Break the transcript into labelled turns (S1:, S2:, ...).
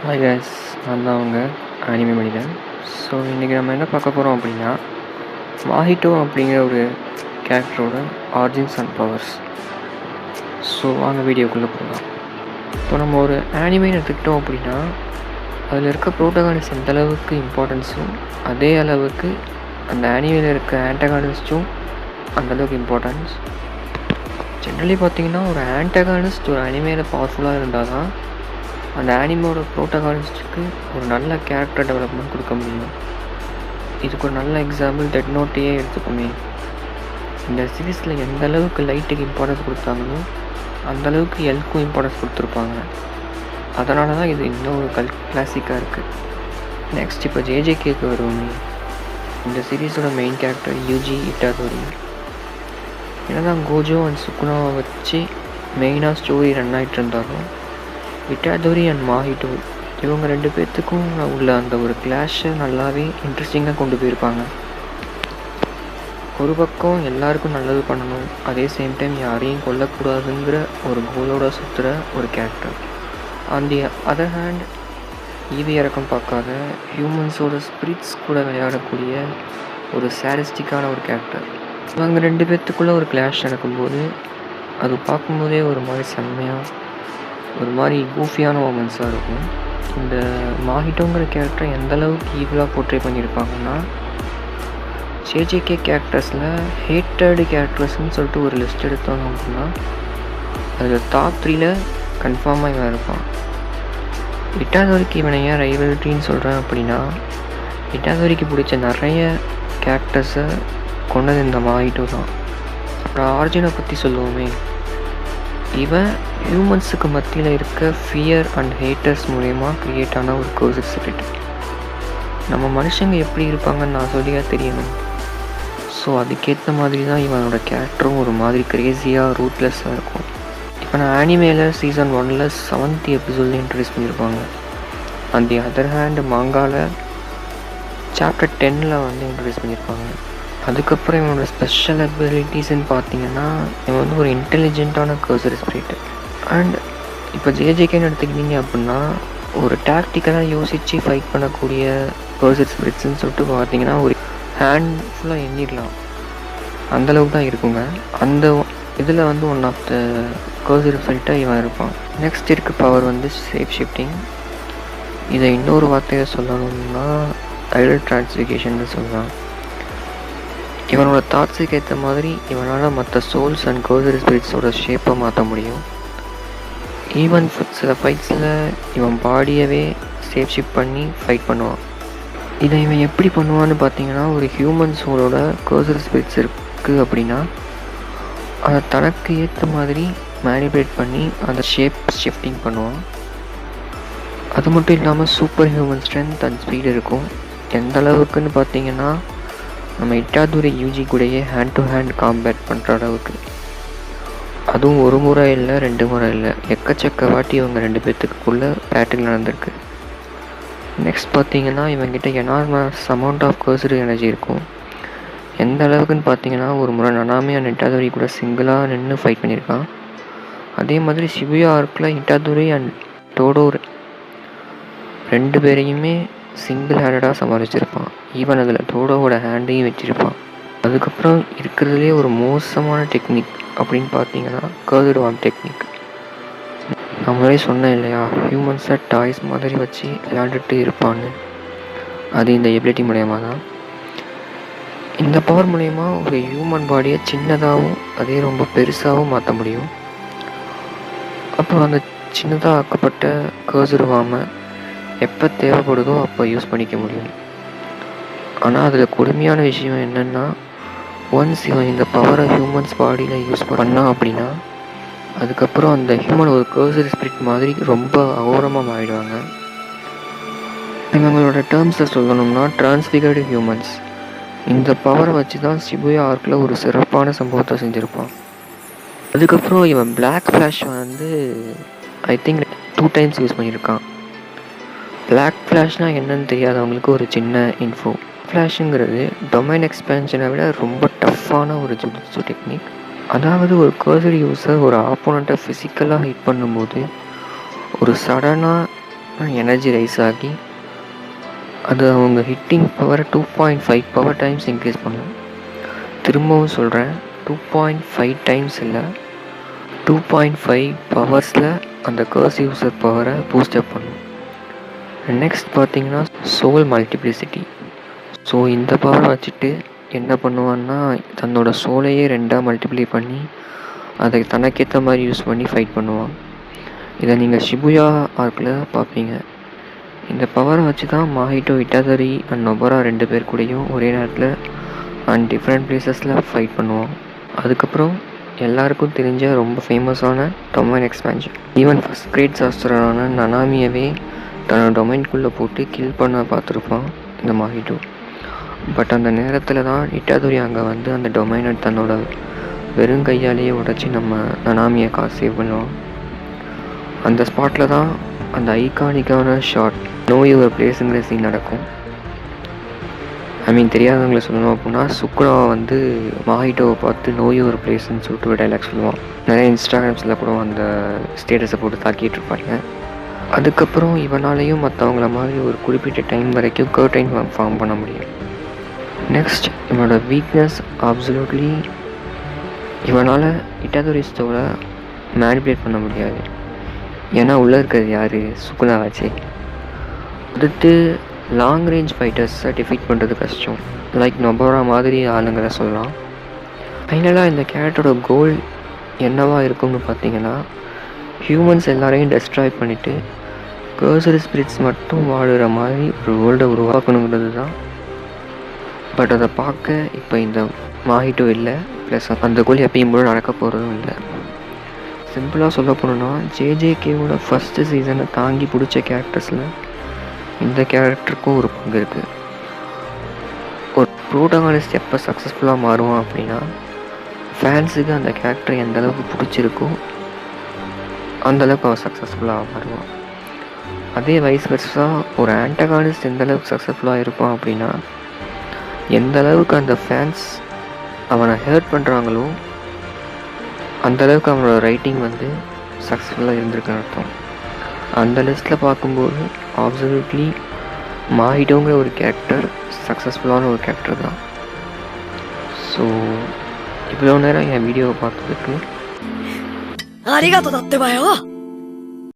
S1: Hi guys, நான் தான் அவங்க அனிமே மனிதன். ஸோ இன்றைக்கி நம்ம என்ன பார்க்க போகிறோம் அப்படின்னா, மாஹிட்டோ அப்படிங்கிற ஒரு கேரக்டரோட ஆரிஜின்ஸ் அண்ட் பவர்ஸ். ஸோ வாங்க வீடியோக்குள்ளே போகலாம். இப்போ நம்ம ஒரு ஆனிமேன்னு எடுத்துக்கிட்டோம் அப்படின்னா, அதில் இருக்க ப்ரோட்டகானிஸ்ட் எந்த அளவுக்கு இம்பார்ட்டன்ஸும் அதே அளவுக்கு அந்த ஆனிமேயில் இருக்க ஆன்டகானிஸ்ட்டும் அந்தளவுக்கு இம்பார்ட்டன்ஸ். ஜென்ரலி பார்த்திங்கன்னா, ஒரு ஆன்டகானிஸ்ட் ஒரு அனிமேயில் பவர்ஃபுல்லாக இருந்தால் தான் அந்த ஆனிமோட ப்ரோட்டகானிஸ்ட்டுக்கு ஒரு நல்ல கேரக்டர் டெவலப்மெண்ட் கொடுக்க முடியும். இதுக்கு ஒரு நல்ல எக்ஸாம்பிள் டெட் நோட்டையே எடுத்துக்கோமே. இந்த சீரீஸில் எந்த அளவுக்கு லைட்டுக்கு இம்பார்ட்டன்ஸ் கொடுத்தாங்களோ அந்தளவுக்கு எல்க்கும் இம்பார்ட்டன்ஸ் கொடுத்துருப்பாங்க. அதனால தான் இது இன்னும் ஒரு கிளாசிக்காக இருக்குது. நெக்ஸ்ட் இப்போ ஜேஜேகேக்கு வருவோமே. இந்த சீரீஸோட மெயின் கேரக்டர் யூஜி இட்டாதோரி. என்னதான் கோஜோ அண்ட் சுக்குனாவை வச்சு மெயினாக ஸ்டோரி ரன் ஆகிட்டு இருந்தாலும், இட்டாதோரி அண்ட் மாஹிட்டோ இவங்க ரெண்டு பேர்த்துக்கும் உள்ள அந்த ஒரு கிளாஷை நல்லாவே இன்ட்ரெஸ்டிங்காக கொண்டு போயிருப்பாங்க. ஒரு பக்கம் எல்லாருக்கும் நல்லது பண்ணணும், அதே சேம் டைம் யாரையும் கொல்லக்கூடாதுங்கிற ஒரு கோலோட சுற்றுற ஒரு character. On the other hand, EV இறக்கம் பார்க்காத ஹியூமன்ஸோட ஸ்பிரிட்ஸ் கூட விளையாடக்கூடிய ஒரு சாடிஸ்டிக்கான ஒரு கேரக்டர். இவங்க ரெண்டு பேர்த்துக்குள்ளே ஒரு கிளாஷ் நடக்கும்போது அது பார்க்கும்போதே ஒரு மாதிரி செம்மையாக ஒரு மாதிரி கூஃபியான மொமெண்ட்ஸாக இருக்கும். இந்த மாஹிட்டோங்கிற கேரக்டர் எந்தளவுக்கு ஈவலாக போர்ட்ரே பண்ணியிருப்பாங்கன்னா, ஜேஜேகே கேரக்டர்ஸில் ஹேட்டடு கேரக்டர்ஸ்ன்னு சொல்லிட்டு ஒரு லிஸ்ட் எடுத்தோம் அப்படின்னா அதில் டாப் 3ல் கன்ஃபார்மாக இவன் இருப்பான். இட்டாதோரிக்கு இவனை ஏன் ரைவல்ரின்னு சொல்கிறேன் அப்படின்னா, இட்டாதோரிக்கு பிடிச்ச நிறைய கேரக்டர்ஸை கொண்டது இந்த மாஹிட்டோ தான். அப்புறம் ஆர்ஜினை பற்றி சொல்லுவோமே. இவன் ஹியூமன்ஸுக்கு மத்தியில் இருக்க ஃபியர் அண்ட் ஹேட்டர்ஸ் மூலயமா க்ரியேட் ஆன ஒரு கர்சர் ஸ்பிரிட். நம்ம மனுஷங்க எப்படி இருப்பாங்கன்னு நான் சொல்லியாக தெரியணும். ஸோ அதுக்கேற்ற மாதிரி தான் இவனோட கேரக்டரும் ஒரு மாதிரி க்ரேஸியாக ரூட்லெஸ்ஸாக இருக்கும். இப்போ நான் ஆனிமேல சீசன் 1ல் 7th எபிசோடில் இன்ட்ரடியூஸ் பண்ணியிருப்பாங்க. ஆன் தி அதர் ஹேண்ட் மாங்காவில் சாப்டர் 10ல் இன்ட்ரடியூஸ் பண்ணியிருப்பாங்க. அதுக்கப்புறம் இவனோட ஸ்பெஷல் அபிலிட்டிஸ்ன்னு பார்த்தீங்கன்னா, இவன் ஒரு இன்டெலிஜென்ட்டான கர்சர் ஸ்பிரிட். அண்ட் இப்போ ஜேஜேகேன்னு எடுத்துக்கிட்டீங்க அப்படின்னா, ஒரு டாக்டிக்கலாக யோசித்து ஃபைட் பண்ணக்கூடிய கர்சர் ஸ்பிரிட்ஸ்ன்னு சொல்லிட்டு பார்த்தீங்கன்னா ஒரு ஹேண்ட் ஃபுல்லாக எண்ணிடலாம், அந்தளவுக்கு தான் இருக்குங்க. அந்த இதில் ஒன் ஆஃப் த கர்சர் ஸ்பிரிட்டாக இவன் இருப்பான். நெக்ஸ்ட் இருக்க பவர் சேஃப் ஷிஃப்டிங். இதை இன்னொரு வார்த்தையை சொல்லணும்னா ஐடல் டிரான்ஸ்ஃபிகேஷன் சொல்லலாம். இவனோட தாட்ஸுக்கு ஏற்ற மாதிரி இவனால் மற்ற சோல்ஸ் அண்ட் கர்சர் ஸ்பிரிட்ஸோட ஷேப்பை மாற்ற முடியும். ஈவன் சில ஃபைட்ஸில் இவன் பாடியவே சேஃப் ஷிஃப்ட் பண்ணி ஃபைட் பண்ணுவான். இதை இவன் எப்படி பண்ணுவான்னு பார்த்தீங்கன்னா, ஒரு ஹியூமன் சோலோட கர்சர் ஸ்பிரிட்ஸ் இருக்குது அப்படின்னா அதை தனக்கு ஏற்ற மாதிரி மேனிபுலேட் பண்ணி அந்த ஷேப் ஷிஃப்டிங் பண்ணுவான். அது மட்டும் இல்லாமல் super human strength and speed இருக்கும். எந்த அளவுக்குன்னு பார்த்தீங்கன்னா, நம்ம இட்டாதோரி யூஜி கூடயே ஹேண்ட் டு ஹேண்ட் காம்பேட் பண்ணுற அளவுக்கு. அதுவும் ஒரு முறை இல்லை, 2 முறை இல்லை, எக்கச்சக்க வாட்டி இவங்க 2 பேர்த்துக்குள்ளே பேட்டில் நடந்திருக்கு. நெக்ஸ்ட் பார்த்தீங்கன்னா, இவங்கிட்ட enormous amount of cursed energy இருக்கும். எந்த அளவுக்குன்னு பார்த்தீங்கன்னா, ஒரு முறை நனாமே அண்ட் இட்டாதோரி கூட சிங்கிளாக நின்று ஃபைட் பண்ணியிருக்கான். அதே மாதிரி ஷிபுயா ஆர்க்கில் இட்டாதோரி அண்ட் டோடோ 2 பேரையுமே சிங்கிள் ஹேண்டடாக சமாளிச்சிருப்பான். ஈவன் அதில் டோடோவோட ஹேண்டையும் வச்சுருப்பான். அதுக்கப்புறம் இருக்கிறதுலே ஒரு மோசமான டெக்னிக் அப்படின்னு பார்த்தீங்கன்னா கர்சர் வார்ம் டெக்னிக். நான் முன்னாடி சொன்னேன் இல்லையா, ஹியூமன்ஸை டாய்ஸ் மாதிரி வச்சு விளையாண்டுட்டு இருப்பான்னு. அது இந்த எபிலிட்டி மூலயமா தான். இந்த பவர் மூலயமா ஒரு ஹியூமன் பாடியை சின்னதாகவும் அதே ரொம்ப பெருசாகவும் மாற்ற முடியும். அப்புறம் அந்த சின்னதாக ஆக்கப்பட்ட கர்சர் வார்மை எப்போ தேவைப்படுதோ அப்போ யூஸ் பண்ணிக்க முடியும். ஆனால் அதில் கொடுமையான விஷயம் என்னென்னா, ஒன்ஸ் இவன் இந்த பவரை ஹியூமன்ஸ் பாடியில் யூஸ் பண்ணான் அப்படின்னா அதுக்கப்புறம் அந்த ஹியூமன் ஒரு கர்சர் ஸ்பிரிட் மாதிரி ரொம்ப அகோரமாக மாறிடுவாங்க. இவங்களோட டேர்ம்ஸை சொல்லணும்னா டிரான்ஸ்ஃபிகர்டு ஹியூமன்ஸ். இந்த பவரை வச்சு தான் ஷிபுயா ஆர்க்கில் ஒரு சிறப்பான சம்பவத்தை செஞ்சுருப்பான். அதுக்கப்புறம் இவன் black flash I think 2 times use பண்ணியிருக்கான். பிளாக் ஃப்ளாஷ்னால் என்னன்னு தெரியாதவங்களுக்கு ஒரு சின்ன இன்ஃபோ. ஃப்ளாஷுங்கிறது டொமைன் எக்ஸ்பேன்ஷனை விட ரொம்ப டஃப்பான ஒரு ஜுட்சு டெக்னிக். அதாவது ஒரு கர்சர் யூஸர் ஒரு ஆப்போனண்ட்டை ஃபிசிக்கலாக ஹிட் பண்ணும்போது ஒரு சடனாக எனர்ஜி ரைஸ் ஆகி அது அவங்க ஹிட்டிங் பவரை 2.5 பவர் டைம்ஸ் இன்க்ரீஸ் பண்ணும். திரும்பவும் சொல்கிறேன், 2.5 டைம்ஸ் இல்லை, 2.5 பவர்ஸில் அந்த கர்ஸ் யூசர் பவரை பூஸ்டப் பண்ணும். நெக்ஸ்ட் பார்த்தீங்கன்னா சோல் மல்டிப்ளிசிட்டி. ஸோ இந்த பவரை வச்சுட்டு என்ன பண்ணுவான்னா தன்னோட சோலையே 2ஆக மல்டிப்ளை பண்ணி அதை தனக்கேற்ற மாதிரி யூஸ் பண்ணி ஃபைட் பண்ணுவான். இதை நீங்கள் ஷிபுயா ஆர்க்கில் பார்ப்பீங்க. இந்த பவரை வச்சு தான் மாஹிட்டோ, இட்டாதரி அண்ட் நொபரா 2 பேர் கூடயும் ஒரே நேரத்தில் அண்ட் டிஃப்ரெண்ட் பிளேசஸில் ஃபைட் பண்ணுவான். அதுக்கப்புறம் எல்லாருக்கும் தெரிஞ்ச ரொம்ப ஃபேமஸான domain expansion. Even first grade சாஸ்திரனான நனாமியவே தன்னோட டொமைன்குள்ளே போட்டு கில் பண்ண பார்த்துருப்பான் இந்த மாஹிட்டோ. பட் அந்த நேரத்தில் தான் இட்டாதரி அங்கே வந்து அந்த டொமைனை தன்னோட வெறும் கையாலேயே உடச்சி நம்ம நனாமியை சேவ் பண்ணுவான். அந்த ஸ்பாட்டில் தான் அந்த ஐகானிக்கான ஷாட் நோ யுவர் பிளேஸுங்கிற சீன் நடக்கும். தெரியாதவங்களை சொல்லணும் அப்படின்னா சுக்குனாவை வந்து மாஹிட்டோவை பார்த்து நோ யுவர் பிளேஸ்ன்னு சொல்லிட்டு ஒரு டைலாக் சொல்லுவான். நிறைய இன்ஸ்டாகிராம்ஸில் கூட அந்த ஸ்டேட்டஸை போட்டு தாக்கிட்டு இருப்பாங்க. அதுக்கப்புறம் இவனாலையும் மற்றவங்கள மாதிரி ஒரு குறிப்பிட்ட டைம் வரைக்கும் கர்டைன் ஃபார்ம் பண்ண முடியும். நெக்ஸ்ட் இவனோட வீக்னஸ் அப்சல்யூட்லி இவனால் இட்டாதோரிஸ்டோவை மேனிபுலேட் பண்ண முடியாது. ஏன்னா உள்ளே இருக்கிறது யார்? சுக்குனாவாச்சு. அடுத்து லாங் ரேஞ்ச் ஃபைட்டர்ஸை டிஃபீட் பண்ணுறது கஷ்டம், லைக் நொபரா மாதிரி ஆளுங்களை சொல்லலாம். ஃபைனலாக இந்த கேரக்டரோட கோல் என்னவா இருக்கும்னு பார்த்தீங்கன்னா ஹியூமன்ஸ் எல்லாரையும் டெஸ்ட்ராய் பண்ணிவிட்டு கர்சரி ஸ்பிரிட்ஸ் மட்டும் வாழுற மாதிரி ஒரு வேர்ல்டை உருவாக்கணுங்கிறது தான். பட் அதை பார்க்க இப்போ இந்த மாஹிட்டோ இல்லை, ப்ளஸ் அந்த கோல் எப்பயும் போல நடக்க போகிறதும் இல்லை. சிம்பிளாக சொல்ல போனோன்னா ஜேஜேகேவோட ஃபஸ்ட்டு சீசனை தாங்கி பிடிச்ச கேரக்டர்ஸில் இந்த கேரக்டருக்கும் ஒரு பங்கு இருக்குது. ஒரு ப்ரோட்டகானிஸ்ட் எப்போ சக்ஸஸ்ஃபுல்லாக மாறுவான் அப்படின்னா ஃபேன்ஸுக்கு அந்த கேரக்டர் எந்த அளவுக்கு பிடிச்சிருக்கோ அந்தளவுக்கு அவன் சக்ஸஸ்ஃபுல்லாக மாறுவான். அதே வைஸ் வெர்ஸா ஒரு ஆன்டகானிஸ்ட் எந்த அளவுக்கு சக்ஸஸ்ஃபுல்லாக இருப்பான் அப்படின்னா எந்த அளவுக்கு அந்த ஃபேன்ஸ் அவனை ஹர்ட் பண்ணுறாங்களோ அந்தளவுக்கு அவனோட ரைட்டிங் வந்து சக்ஸஸ்ஃபுல்லாக இருந்திருக்குன்னு அர்த்தம். அந்த லிஸ்ட்டில் பார்க்கும்போது அப்சல்யூட்லி மாஹிட்டோங்கிற ஒரு கேரக்டர் சக்ஸஸ்ஃபுல்லான ஒரு கேரக்டர் தான். ஸோ இவ்வளோ நேரம் என் வீடியோவை பார்த்ததுக்கு